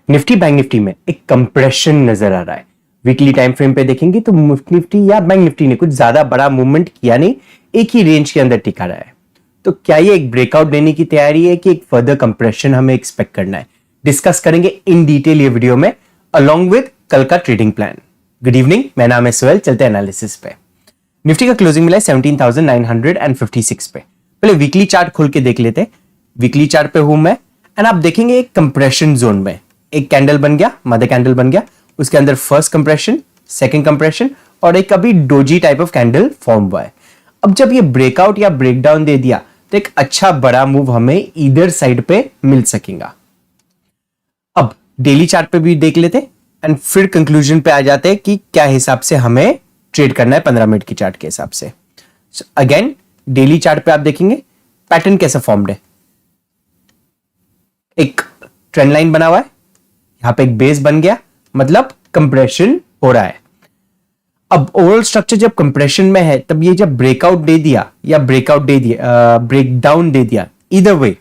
Nifty bank Nifty में एक compression नजर आ रहा है। वीकली टाइम फ्रेम पे देखेंगे तो निफ्टी या बैंक निफ्टी ने कुछ ज्यादा बड़ा मूवमेंट किया नहीं, एक ही रेंज के अंदर टिका रहा है। तो क्या ये एक ब्रेकआउट देने की तैयारी है कि एक फर्दर कंप्रेशन हमें एक्सपेक्ट करना है? डिस्कस करेंगे इन डिटेल ये वीडियो में अलोंग विद कल का ट्रेडिंग प्लान। गुड इवनिंग, मेरा नाम है सोहेल। चलते हैं एनालिसिस पे। निफ्टी का क्लोजिंग मिला है 17,956 पे। पहले वीकली चार्ट खोल के देख लेते हैं। वीकली चार्ट पे हूं मैं एंड आप देखेंगे एक कंप्रेशन जोन में एक कैंडल बन गया, मदर कैंडल बन गया, उसके अंदर फर्स्ट कंप्रेशन, सेकंड कंप्रेशन और एक अभी doji type of candle form हुआ है। अब जब ये ब्रेकआउट या ब्रेकडाउन दे दिया तो एक अच्छा बड़ा मूव हमें इधर साइड पे मिल सकेगा। अब डेली चार्ट पे भी देख लेते एंड फिर कंक्लूजन पे आ जाते हैं कि क्या हिसाब से हमें ट्रेड करना है 15 मिनट की चार्ट के हिसाब से। अगेन डेली चार्ट पे आप देखेंगे पैटर्न कैसा फॉर्म्ड है। एक ट्रेंड लाइन बना हुआ है, यहां पे एक बेस बन गया, मतलब कंप्रेशन हो रहा है। अब ओवरऑल स्ट्रक्चर जब कंप्रेशन में है तब ये जब ब्रेकआउट दे दिया या ब्रेकडाउन दे दिया, इधर वे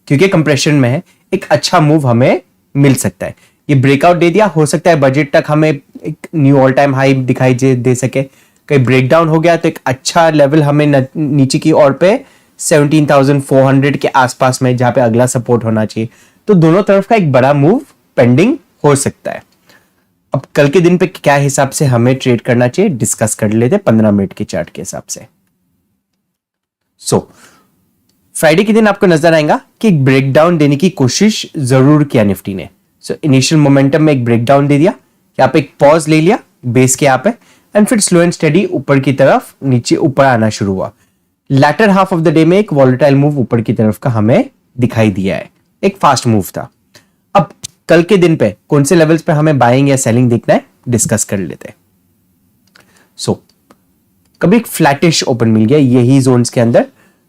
क्योंकि कंप्रेशन में है एक अच्छा मूव हमें मिल सकता है। ये ब्रेकआउट दे दिया, हो सकता है बजट तक हमें एक न्यू ऑल टाइम हाई दिखाई दे सके। कहीं ब्रेकडाउन हो गया तो एक अच्छा लेवल हमें नीचे की ओर पे 17,400 के आसपास में, जहां पे अगला सपोर्ट होना चाहिए। तो दोनों तरफ का एक बड़ा मूव पेंडिंग हो सकता है। अब कल के दिन पे क्या हिसाब से हमें ट्रेड करना चाहिए डिस्कस कर लेते 15 मिनट के चार्ट के हिसाब से। फ्राइडे के दिन आपको नजर आएगा कि एक ब्रेकडाउन देने की कोशिश जरूर किया निफ्टी ने। इनिशियल मोमेंटम में एक ब्रेकडाउन दे दिया, यहाँ पे एक पॉज ले लिया बेस के यहाँ पे एंड फिर स्लो एंड स्टेडी ऊपर की तरफ नीचे ऊपर आना शुरू हुआ। Latter half of the day में एक वॉलेटाइल मूव ऊपर की तरफ का हमें दिखाई दिया है, एक फास्ट मूव था। अब कल के दिन पे कौन से लेवल्स पे हमें बाइंग या सेलिंग देखना है डिस्कस कर लेते हैं। कभी एक फ्लैटिश ओपन मिल गया यही जोन्स के अंदर,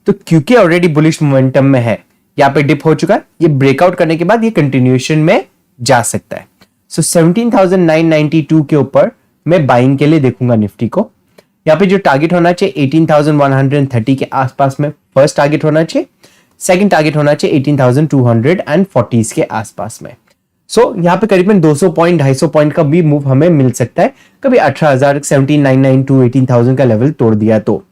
तो क्योंकि ऑलरेडी बुलिश मोमेंटम में है, यहां पे डिप हो चुका है, ये ब्रेकआउट करने के बाद ये कंटिन्यूएशन में जा सकता है। 17,992 के ऊपर मैं बाइंग के लिए देखूंगा निफ्टी को। यहां पे जो टारगेट होना चाहिए 18,130 के आसपास में फर्स्ट टारगेट होना चाहिए, सेकंड टारगेट होना चाहिए 18,240 के आसपास में। यहां पे करीबन 200 पॉइंट 250 पॉइंट का भी मूव हमें मिल सकता है। कभी 18,000 17,992 18,000 का लेवल तोड़ दिया तो।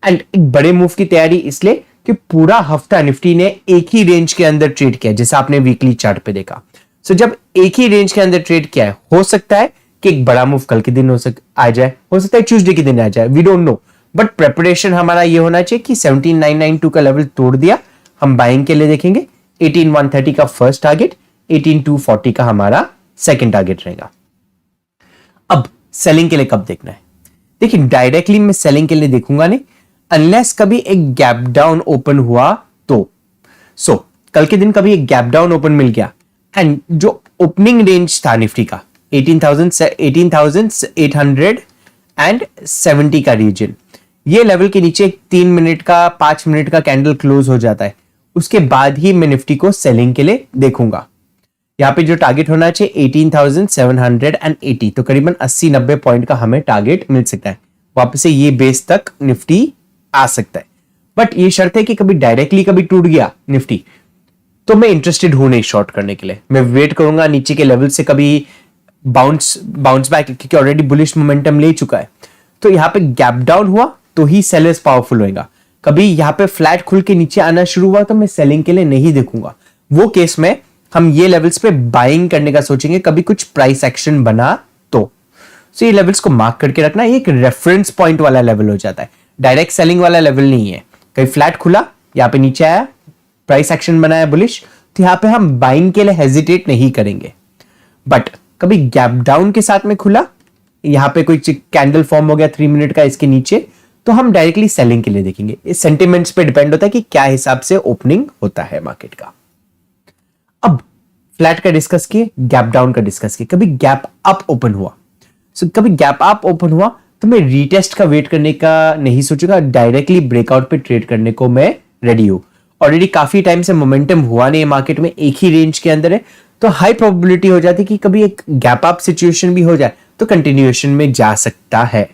एंड एक बड़े मूव की तैयारी इसलिए कि पूरा हफ्ता निफ्टी ने एक ही रेंज के अंदर ट्रेड किया, जैसा आपने वीकली चार्ट पे देखा। जब एक ही रेंज के अंदर ट्रेड किया है, हो सकता है कि एक बड़ा मूव कल के दिन आ जाए, हो सकता है ट्यूसडे के दिन आ जाए, we don't know. But preparation हमारा ये होना चाहिए कि 17,992 का लेवल तोड़ दिया, हम बाइंग के लिए देखेंगे 18,130 का फर्स्ट टारगेट, 18,240 का हमारा सेकंड टारगेट रहेगा। अब सेलिंग के लिए कब देखना है? देखिए डायरेक्टली मैं सेलिंग के लिए देखूंगा नहीं अनलेस कभी एक गैप डाउन ओपन हुआ तो। कल के दिन कभी एक गैप डाउन ओपन मिल गया एंड जो ओपनिंग रेंज था निफ्टी का 18,870 का रीजन, ये लेवल के नीचे 3 मिनट का 5 मिनट का कैंडल क्लोज हो जाता है, उसके बाद ही मैं निफ्टी को सेलिंग के लिए देखूंगा। यहां पे जो टारगेट होना चाहिए 18,780, तो करीबन 80-90 पॉइंट का हमें टारगेट मिल सकता है। वापस से ये बेस तक निफ्टी आ सकता है, बट ये शर्त है कि कभी डायरेक्टली कभी टूट गया निफ्टी तो मैं इंटरेस्टेड हूं नहीं शॉर्ट करने के लिए। मैं वेट करूंगा नीचे के लेवल से कभी बाउंस बैक, क्योंकि ऑलरेडी बुलिश मोमेंटम ले चुका है। तो यहां पे गैप डाउन हुआ तो ही सेलर्स पावरफुल होएगा। कभी यहां पे फ्लैट खुल के नीचे आना शुरू हुआ तो मैं सेलिंग के लिए नहीं देखूंगा। वो केस में हम ये लेवल्स पे बाइंग करने का सोचेंगे, कभी कुछ प्राइस एक्शन बना तो। ये लेवल्स को मार्क करके रखना, ये एक रेफरेंस पॉइंट वाला लेवल हो जाता है, डायरेक्ट सेलिंग वाला लेवल नहीं है। कहीं फ्लैट खुला, यहाँ पे नीचे आया, प्राइस एक्शन बनाया बुलिश, तो यहाँ पे हम बाइंग के लिए हेजिटेट नहीं करेंगे। बट कभी गैप डाउन के साथ में खुला, यहाँ पे कोई कैंडल फॉर्म हो गया 3 मिनट का इसके नीचे, तो हम डायरेक्टली सेलिंग के लिए देखेंगे। इस सेंटिमेंट्स पे डिपेंड होता है कि क्या हिसाब से ओपनिंग होता है मार्केट का। अब फ्लैट का डिस्कस किए, गैप डाउन का डिस्कस किए, कभी गैप अप ओपन हुआ। कभी गैप अप ओपन हुआ तो मैं रीटेस्ट का वेट करने का नहीं सोचूंगा, डायरेक्टली ब्रेकआउट पे ट्रेड करने को मैं रेडी हूं। ऑलरेडी काफी टाइम से मोमेंटम हुआ नहीं है मार्केट में, एक ही रेंज के अंदर है, तो हाई प्रोबेबिलिटी हो जाती है कि कभी एक गैप अप सिचुएशन भी हो जाए तो कंटिन्यूएशन में जा सकता है।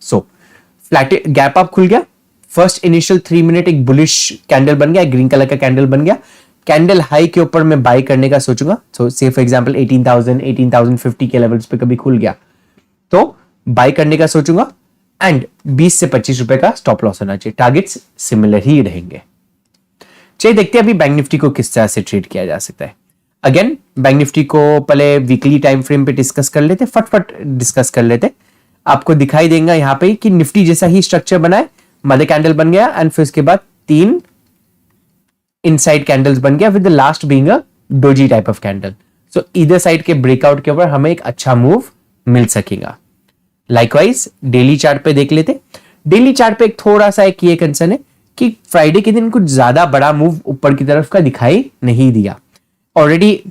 फ्लैट गैप अप खुल गया, फर्स्ट इनिशियल 3 मिनट एक बुलिश कैंडल बन गया, ग्रीन कलर का कैंडल बन गया, कैंडल हाई के ऊपर मैं बाई करने का सोचूंगा, सो से फॉर एग्जांपल 18,000 18,050 के लेवल्स पे कभी खुल गया तो बाई करने का सोचूंगा, एंड 20 से 25 रुपए का स्टॉप लॉस होना चाहिए। टारगेट्स सिमिलर ही रहेंगे। चलिए देखते हैं अभी बैंक निफ्टी को किस तरह से ट्रेड किया जा सकता है। अगेन बैंक निफ्टी को पहले वीकली टाइम फ्रेम पे डिस्कस कर लेते, फटफट डिस्कस कर लेते। आपको दिखाई देगा यहाँ पे कि निफ्टी जैसा ही स्ट्रक्चर बना है, मदर कैंडल बन गया एंड फिर उसके बाद 3 इनसाइड कैंडल्स बन गया with the last being a doji type of candle. So either side के ब्रेकआउट के ऊपर हमें एक अच्छा मूव मिल सकेगा। लाइकवाइज डेली चार्ट पे देख लेते। डेली चार्ट पे एक थोड़ा सा एक ये कंसर्न है कि फ्राइडे के दिन कुछ ज्यादा बड़ा मूव ऊपर की तरफ का दिखाई नहीं दिया। ऑलरेडी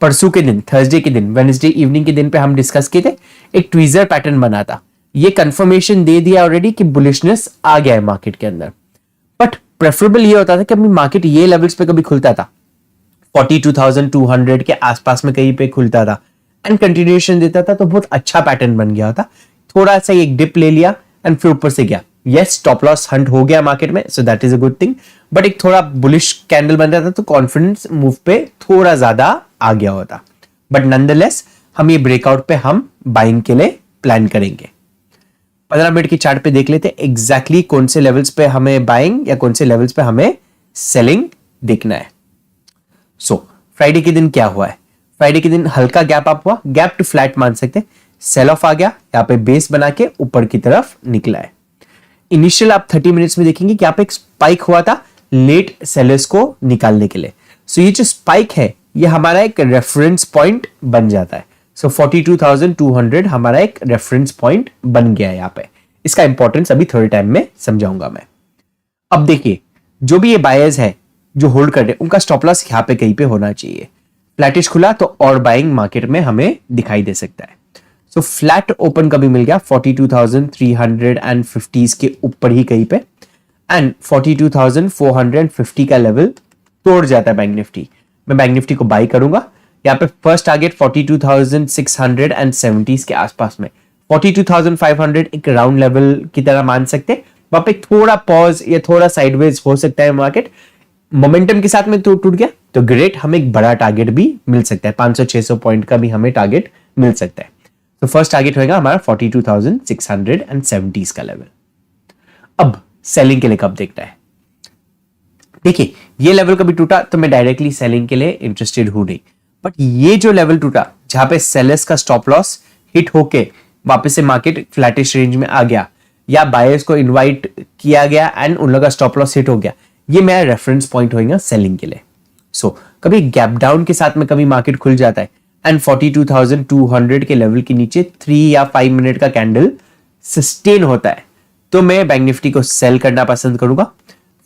परसों के दिन, थर्सडे के दिन, वेडनेसडे इवनिंग के दिन पे हम डिस्कस किए थे, एक ट्वीजर पैटर्न बना था। ये कंफर्मेशन दे दिया ऑलरेडी कि बुलिशनेस आ गया है मार्केट के अंदर। बट प्रेफरेबल ये होता था कि अभी मार्केट ये लेवल्स पे कभी खुलता था, 42,200 के आसपास में कहीं पे खुलता था एंड कंटिन्यूएशन देता था, तो बहुत अच्छा पैटर्न बन गया था। थोड़ा सा एक डिप ले लिया एंड फिर ऊपर से गया। यस, स्टॉप लॉस हंट हो गया मार्केट में, so that is a good thing. But एक थोड़ा बुलिश कैंडल बन रहा था तो कॉन्फिडेंस मूव पे थोड़ा ज्यादा आ गया होता। बट नॉनदलेस हम ये ब्रेकआउट पे हम बाइंग के लिए प्लान करेंगे। 15 मिनट की चार्ट पे देख लेते एग्जैक्टली कौन से लेवल्स पे हमें बाइंग या कौन से लेवल्स पे हमें सेलिंग देखना है। सो फ्राइडे के दिन क्या हुआ है? फ्राइडे के दिन हल्का गैप अप हुआ, गैप टू फ्लैट मान सकते, सेल ऑफ आ गया, यहाँ पे बेस बना के ऊपर की तरफ निकला है। इनिशियल आप 30 मिनट्स में देखेंगे कि यहाँ पे एक स्पाइक हुआ था लेट सेलर्स को निकालने के लिए। सो ये जो स्पाइक है ये हमारा एक रेफरेंस पॉइंट बन जाता है। सो 42,200 हमारा एक रेफरेंस पॉइंट बन गया है यहाँ पे। इसका इंपॉर्टेंस अभी थोड़े टाइम में समझाऊंगा मैं। अब देखिए, जो भी ये बायर्स है जो होल्ड कर रहे हैं उनका स्टॉप लॉस यहाँ पे कहीं पे होना चाहिए। फ्लैटिश खुला तो और बाइंग मार्केट में हमें दिखाई दे सकता है। सो फ्लैट ओपन कभी मिल गया 42,350 के ऊपर ही कहीं पे, एंड 42,450 का लेवल तोड़ जाता है बैंक निफ्टी। मैं बैंक निफ्टी को बाई करूंगा। यहाँ पे फर्स्ट टारगेट 42,670 के आसपास में, 42,500 एक राउंड लेवल की तरह मान सकते हैं। वहां पे थोड़ा पॉज या थोड़ा साइडवेज हो सकता है मार्केट। मोमेंटम के साथ में टूट गया तो ग्रेट, हमें एक बड़ा टारगेट भी मिल सकता है, 500-600 पॉइंट का भी हमें टारगेट मिल सकता है। तो फर्स्ट टारगेट होगा हमारा 42,670 का लेवल। अब सेलिंग के लिए कब देखना है? देखिए, ये लेवल कभी टूटा तो मैं डायरेक्टली सेलिंग के लिए इंटरेस्टेड हूं नहीं, बट ये जो लेवल टूटा जहां पे सेलर्स का स्टॉप लॉस हिट होके वापस से मार्केट फ्लैटिश रेंज में आ गया या बायर्स को इनवाइट किया गया एंड उन लोगों का स्टॉप लॉस हिट हो गया, ये मेरा रेफरेंस पॉइंट होगा सेलिंग के लिए। सो कभी गैप डाउन के साथ में कभी मार्केट खुल जाता है एंड 42,200 के लेवल के नीचे 3 या 5 मिनट का कैंडल सस्टेन होता है तो मैं बैंक निफ्टी को सेल करना पसंद करूंगा।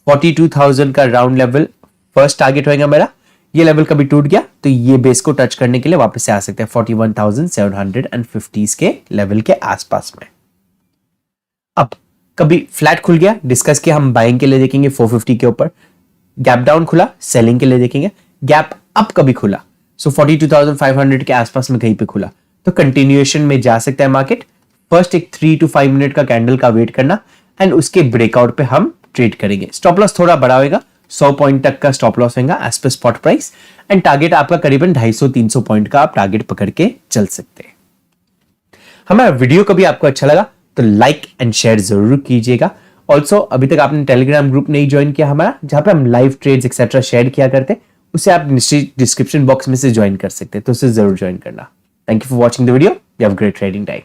42,000 का राउंड लेवल फर्स्ट टारगेट होगा मेरा। ये लेवल कभी टूट गया तो ये बेस को टच करने के लिए वापस से आ सकते हैं 41,750 के लेवल के आसपास में। अब कभी फ्लैट खुल गया, डिस्कस किया, हम बाइंग के लिए देखेंगे 450 के ऊपर। गैप डाउन खुला, सेलिंग के लिए देखेंगे। गैप अप कभी खुला, सो 42,500 के आसपास में कहीं पे खुला तो कंटिन्यूएशन में जा सकता है मार्केट। फर्स्ट एक 3 to 5 मिनट का कैंडल का वेट करना एंड उसके ब्रेकआउट पे हम ट्रेड करेंगे। स्टॉप लॉस थोड़ा बड़ा होगा, 100 पॉइंट तक का स्टॉप लॉस होगा as per spot price, and target आपका करीबन 250-300 पॉइंट का आप टारगेट पकड़ के चल सकते हैं। हमारा वीडियो कभी आपको अच्छा लगा तो लाइक एंड शेयर जरूर कीजिएगा। ऑल्सो अभी तक आपने टेलीग्राम ग्रुप नहीं ज्वाइन किया हमारा, जहां पे हम लाइव ट्रेड्स एक्सेट्रा शेयर किया करते, उसे आप डिस्क्रिप्शन बॉक्स में से ज्वाइन कर सकते हैं, तो उसे जरूर ज्वाइन करना। Thank you for watching the video. You have great trading time.